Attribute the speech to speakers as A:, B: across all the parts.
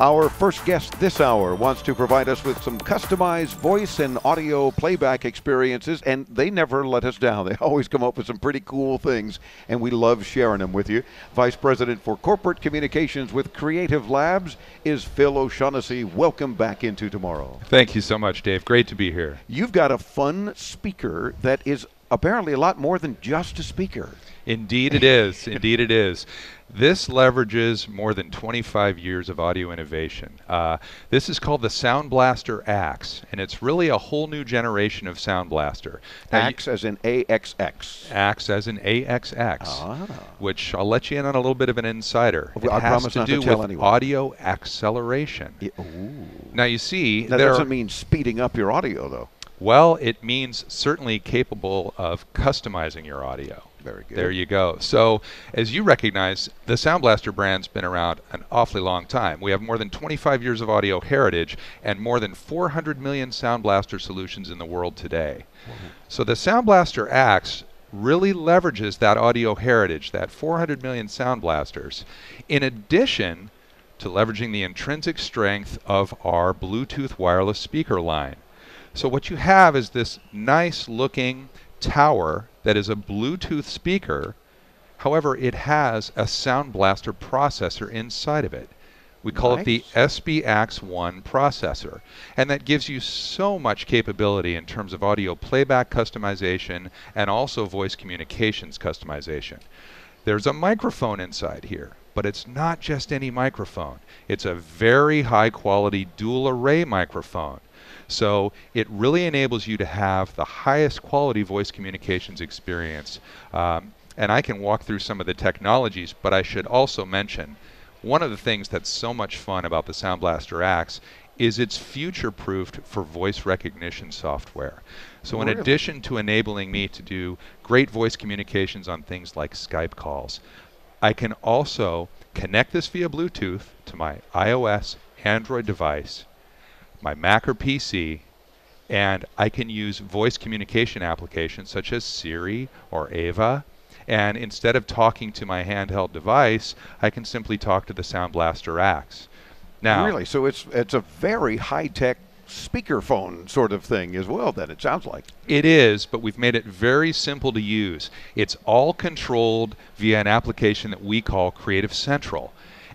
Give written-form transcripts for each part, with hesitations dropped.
A: Our first guest this hour wants to provide us with some customized voice and audio playback experiences, and they never let us down. They always come up with some pretty cool things, and we love sharing them with you. Vice President for Corporate Communications with Creative Labs is Phil O'Shaughnessy. Welcome back into Tomorrow.
B: Thank you so much, Dave. Great to be here.
A: You've got a fun speaker that is apparently a lot more than just a speaker.
B: Indeed it is. Indeed it is. This leverages more than 25 years of audio innovation. This is called the Sound BlasterAxx, and it's really a whole new generation of Sound Blaster.
A: Axe as in AXX.
B: Axe as in AXX, which I'll let you in on a little bit of an insider.
A: Well,
B: it has to do with
A: anyone.
B: audio acceleration.
A: Yeah,
B: now you see,
A: that doesn't mean speeding up your audio, though.
B: Well, it means certainly capable of customizing your audio.
A: Very good.
B: There you go. So, as you recognize, the Sound Blaster brand's been around an awfully long time. We have more than 25 years of audio heritage and more than 400 million Sound Blaster solutions in the world today. So the Sound BlasterAxx really leverages that audio heritage, that 400 million Sound Blasters, in addition to leveraging the intrinsic strength of our Bluetooth wireless speaker line. So what you have is this nice looking tower that is a Bluetooth speaker. However, it has a Sound Blaster processor inside of it. We call it the SBAxx1 processor, and that gives you so much capability in terms of audio playback customization and also voice communications customization. There's a microphone inside here, but it's not just any microphone. It's a very high quality dual array microphone. So it really enables you to have the highest quality voice communications experience. And I can walk through some of the technologies, but I should also mention one of the things that's so much fun about the Sound BlasterAxx is it's future-proofed for voice recognition software. So in addition to enabling me to do great voice communications on things like Skype calls, I can also connect this via Bluetooth to my iOS, Android device, my Mac or PC, and I can use voice communication applications such as Siri or Ava, and instead of talking to my handheld device, I can simply talk to the Sound BlasterAxx. Now,
A: really? So it's a very high-tech speakerphone sort of thing as well, then, it sounds like.
B: It is, but we've made it very simple to use. It's all controlled via an application that we call Creative Central.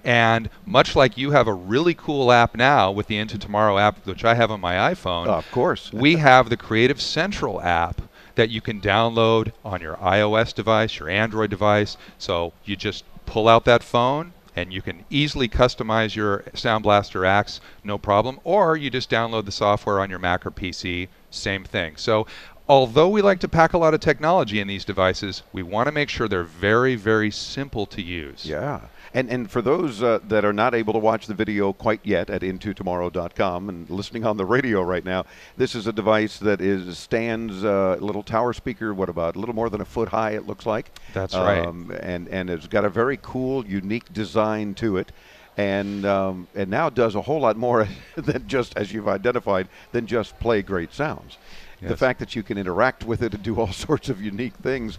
B: And much like you have a really cool app now with the Into Tomorrow app, which I have on my iPhone,
A: of course,
B: we have the Creative Central app that you can download on your iOS device, your Android device. So you just pull out that phone and you can easily customize your Sound BlasterAxx, no problem. Or you just download the software on your Mac or PC, same thing. So although we like to pack a lot of technology in these devices, we want to make sure they're very, very simple to use.
A: Yeah. And for those that are not able to watch the video quite yet at intotomorrow.com and listening on the radio right now, this is a device that stands a little tower speaker, what about a little more than a foot high, it looks like.
B: That's right.
A: And it's got a very cool, unique design to it. And now does a whole lot more than just, as you've identified, than just play great sounds. Yes. The fact that you can interact with it and do all sorts of unique things.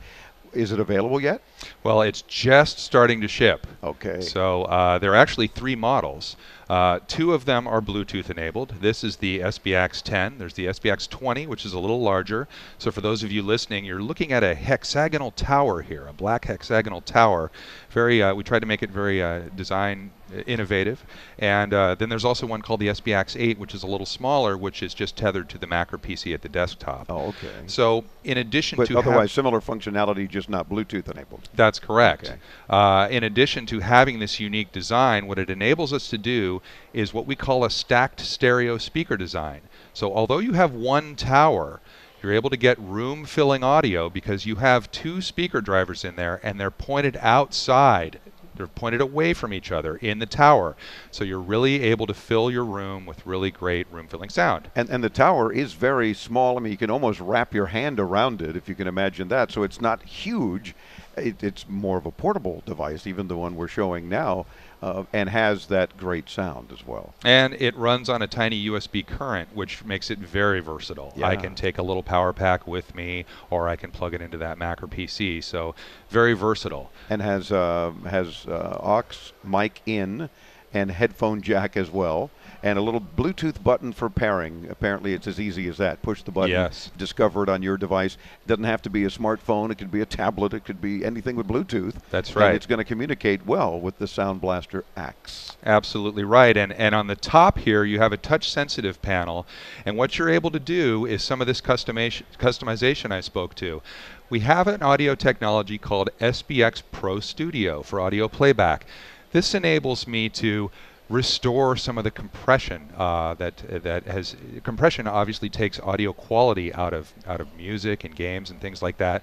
A: Is it available yet?
B: Well, it's just starting to ship.
A: Okay.
B: So there are actually 3 models. 2 of them are Bluetooth enabled. This is the SBAxx10. There's the SBAxx20, which is a little larger. So for those of you listening, you're looking at a hexagonal tower here, a black hexagonal tower. We tried to make it very design innovative. And then there's also one called the SBAxx8, which is a little smaller, which is just tethered to the Mac or PC at the desktop.
A: Oh, okay.
B: So in addition to
A: otherwise similar functionality, just not Bluetooth enabled.
B: That's correct.
A: Okay.
B: In addition to having this unique design, what it enables us to do is what we call a stacked stereo speaker design. So although you have one tower, you're able to get room-filling audio because you have 2 speaker drivers in there and they're pointed outside. They're pointed away from each other in the tower. So you're really able to fill your room with really great room-filling sound.
A: And the tower is very small. I mean, you can almost wrap your hand around it, if you can imagine that. So it's not huge. It's more of a portable device, even the one we're showing now, and has that great sound as well.
B: And it runs on a tiny USB current, which makes it very versatile.
A: Yeah.
B: I can take a little power pack with me, or I can plug it into that Mac or PC. So very versatile.
A: And has aux mic in and headphone jack as well, and a little Bluetooth button for pairing. Apparently it's as easy as that. Push the button,
B: Yes.
A: discover it on your device. It doesn't have to be a smartphone. It could be a tablet. It could be anything with Bluetooth.
B: That's right.
A: And it's going to communicate well with the Sound BlasterAxx.
B: Absolutely right. And on the top here, you have a touch-sensitive panel. And what you're able to do is some of this customization I spoke to. We have an audio technology called SBX Pro Studio for audio playback. This enables me to restore some of the compression compression obviously takes audio quality out of music and games and things like that.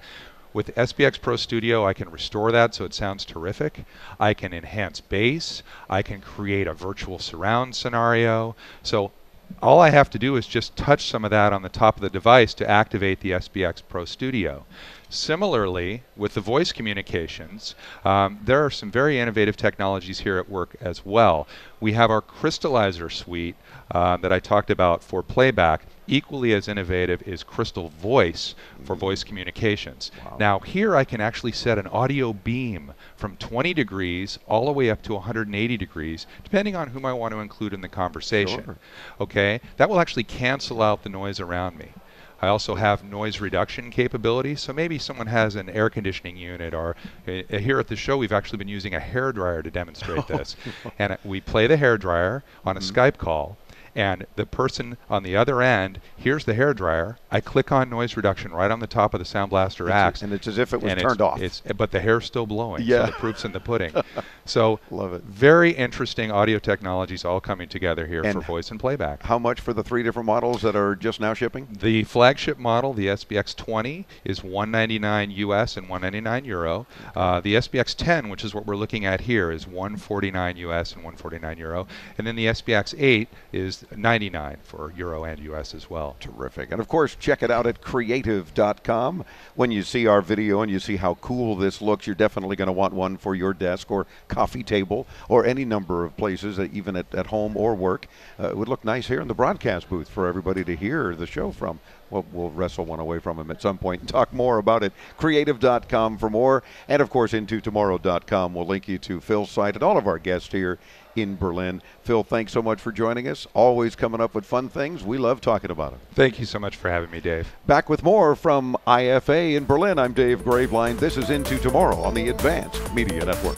B: With SBX Pro Studio, I can restore that so it sounds terrific. I can enhance bass. I can create a virtual surround scenario. So all I have to do is just touch some of that on the top of the device to activate the SBX Pro Studio. Similarly, with the voice communications, there are some very innovative technologies here at work as well. We have our Crystallizer suite that I talked about for playback. Equally as innovative is Crystal Voice for voice communications.
A: Wow.
B: Now here I can actually set an audio beam from 20 degrees all the way up to 180 degrees, depending on whom I want to include in the conversation.
A: Sure.
B: Okay, that will actually cancel out the noise around me. I also have noise reduction capability, so maybe someone has an air conditioning unit, or here at the show we've actually been using a hairdryer to demonstrate this. And we play the hairdryer on a Skype call, and the person on the other end hears the hairdryer. I click on noise reduction right on the top of the Sound BlasterAxx.
A: And it's as if it was turned off.
B: But the hair's still blowing,
A: Yeah.
B: so the proof's in the pudding. So
A: Love it.
B: very interesting audio technologies all coming together here
A: And
B: for voice and playback.
A: How much for the 3 different models that are just now shipping?
B: The flagship model, the SBX 20, is $199 US and €199 Euro. The SBX 10, which is what we're looking at here, is $149 US and €149 Euro. And then the SBX 8 is $99 for Euro and US as well.
A: Terrific. And of course, check it out at creative.com. When you see our video and you see how cool this looks, you're definitely going to want one for your desk or coffee table or any number of places, even at home or work. It would look nice here in the broadcast booth for everybody to hear the show from. We'll wrestle one away from him at some point and talk more about it. Creative.com for more. And of course, intotomorrow.com will link you to Phil's site and all of our guests here in Berlin. Phil, thanks so much for joining us. Always coming up with fun things. We love talking about them.
B: Thank you so much for having me, Dave.
A: Back with more from IFA in Berlin. I'm Dave Graveline. This is Into Tomorrow on the Advanced Media Network.